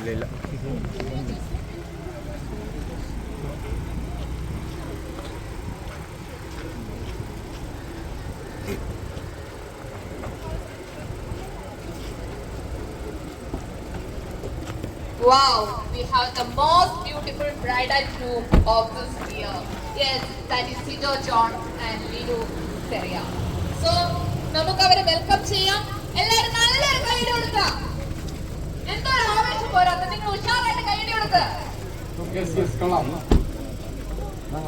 Wow, we have the most beautiful bridal groom of this year. Yes, that is Sido John and Lidu Seria. So, നമുക്ക് അവരെ welcome ചെയ്യാം. എല്ലാവരും നല്ലൊരു കൈയ്യടി കൊടുക്കുക. എന്തൊരു ആവേശം പോരാത്ത, നിങ്ങൾ ഉഷാറായിട്ട് കൈയ്യടി കൊടുക്കുക.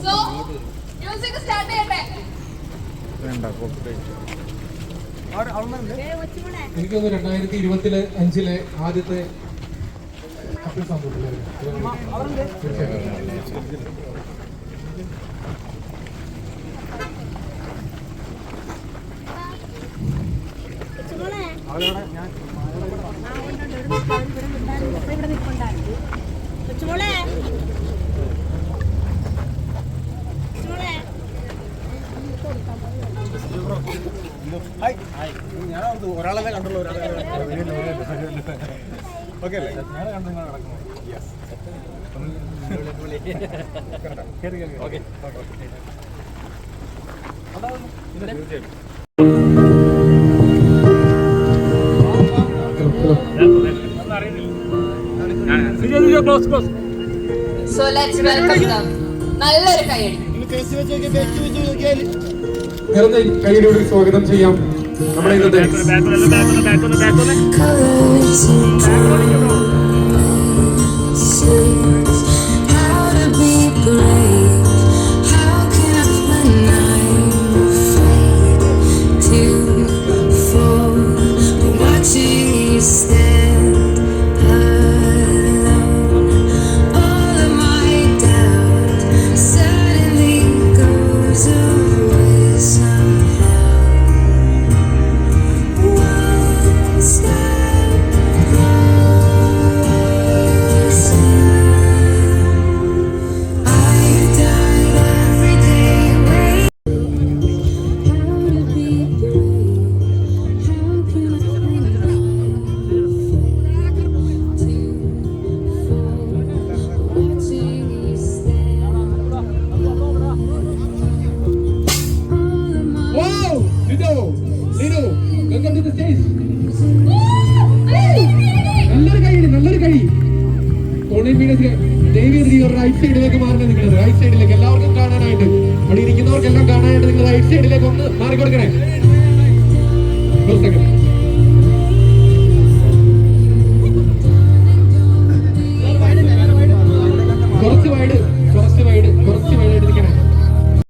So, music start ചെയ്യട്ടെ. എനിക്കൊന്ന് 2025 ആദ്യത്തെ ഒരാളെ കണ്ടുള്ളൂ. ഓക്കെ അല്ലേ? ഞാൻ കണ്ടു നടക്കുന്നു. So let's welcome them. നല്ലൊരു കൈയ്യടി. കൈയ്യടിയോട് സ്വാഗതം ചെയ്യാം നമ്മുടെ ഇന്നത്തെ നല്ലൊരു കഴി റൈറ്റ് സൈഡിലേക്ക് മാറണേ. നിങ്ങൾ റൈറ്റ് സൈഡിലേക്ക് എല്ലാവർക്കും കാണാനായിട്ട്, അവിടെ ഇരിക്കുന്നവർക്കെല്ലാം കാണാനായിട്ട് നിങ്ങൾ റൈറ്റ് സൈഡിലേക്ക് ഒന്ന് മാറിക്കൊടുക്കണേ.